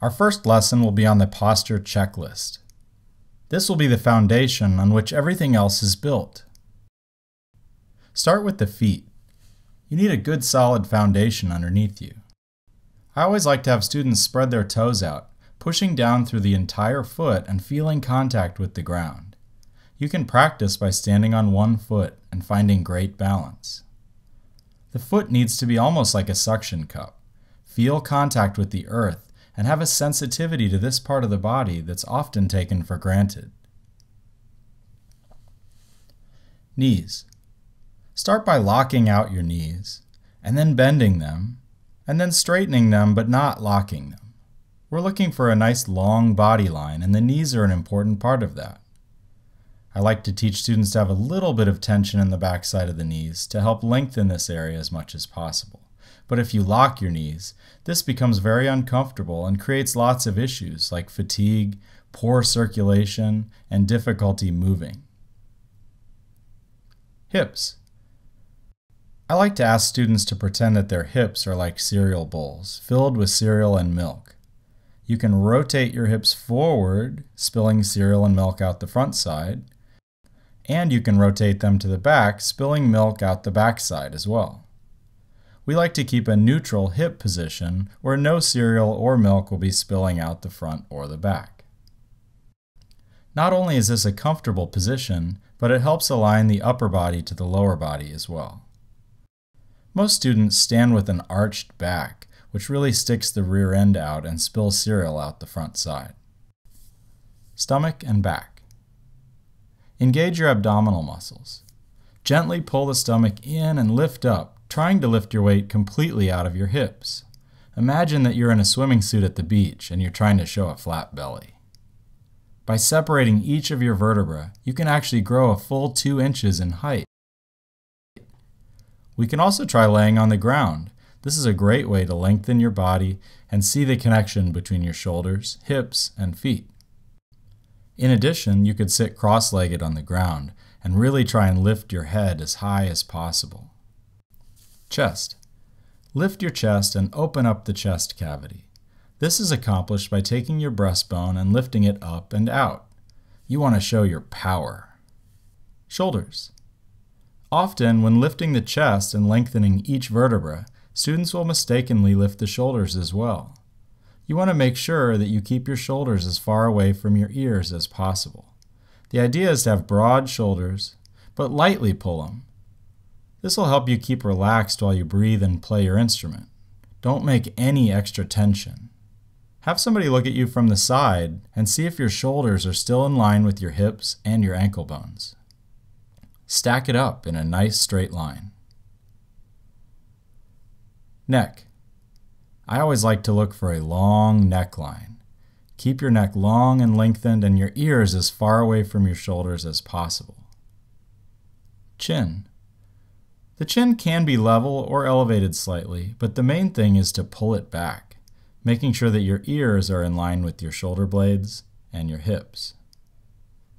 Our first lesson will be on the posture checklist. This will be the foundation on which everything else is built. Start with the feet. You need a good solid foundation underneath you. I always like to have students spread their toes out, pushing down through the entire foot and feeling contact with the ground. You can practice by standing on one foot and finding great balance. The foot needs to be almost like a suction cup. Feel contact with the earth and have a sensitivity to this part of the body that's often taken for granted. Knees. Start by locking out your knees, and then bending them, and then straightening them but not locking them. We're looking for a nice long body line, and the knees are an important part of that. I like to teach students to have a little bit of tension in the back side of the knees to help lengthen this area as much as possible. But if you lock your knees, this becomes very uncomfortable and creates lots of issues like fatigue, poor circulation, and difficulty moving. Hips. I like to ask students to pretend that their hips are like cereal bowls, filled with cereal and milk. You can rotate your hips forward, spilling cereal and milk out the front side, and you can rotate them to the back, spilling milk out the back side as well. We like to keep a neutral hip position where no cereal or milk will be spilling out the front or the back. Not only is this a comfortable position, but it helps align the upper body to the lower body as well. Most students stand with an arched back, which really sticks the rear end out and spills cereal out the front side. Stomach and back. Engage your abdominal muscles. Gently pull the stomach in and lift up, trying to lift your weight completely out of your hips. Imagine that you're in a swimming suit at the beach and you're trying to show a flat belly. By separating each of your vertebrae, you can actually grow a full 2 inches in height. We can also try laying on the ground. This is a great way to lengthen your body and see the connection between your shoulders, hips, and feet. In addition, you could sit cross-legged on the ground and really try and lift your head as high as possible. Chest. Lift your chest and open up the chest cavity. This is accomplished by taking your breastbone and lifting it up and out. You want to show your power. Shoulders. Often, when lifting the chest and lengthening each vertebra, students will mistakenly lift the shoulders as well. You want to make sure that you keep your shoulders as far away from your ears as possible. The idea is to have broad shoulders, but lightly pull them. This will help you keep relaxed while you breathe and play your instrument. Don't make any extra tension. Have somebody look at you from the side and see if your shoulders are still in line with your hips and your ankle bones. Stack it up in a nice straight line. Neck. I always like to look for a long neckline. Keep your neck long and lengthened and your ears as far away from your shoulders as possible. Chin. The chin can be level or elevated slightly, but the main thing is to pull it back, making sure that your ears are in line with your shoulder blades and your hips.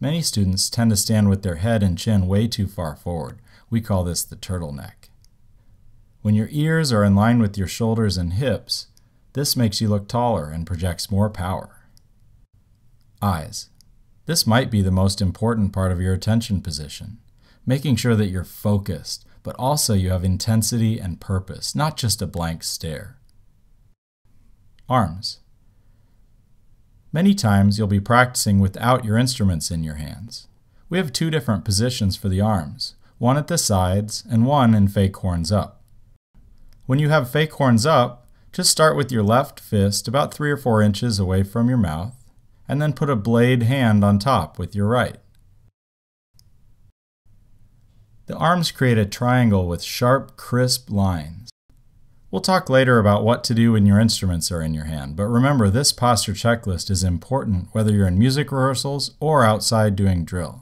Many students tend to stand with their head and chin way too far forward. We call this the turtleneck. When your ears are in line with your shoulders and hips, this makes you look taller and projects more power. Eyes. This might be the most important part of your attention position, making sure that you're focused, but also you have intensity and purpose, not just a blank stare. Arms. Many times you'll be practicing without your instruments in your hands. We have 2 different positions for the arms, one at the sides and one in fake horns up. When you have fake horns up, just start with your left fist about 3 or 4 inches away from your mouth, and then put a blade hand on top with your right. The arms create a triangle with sharp, crisp lines. We'll talk later about what to do when your instruments are in your hand, but remember this posture checklist is important whether you're in music rehearsals or outside doing drill.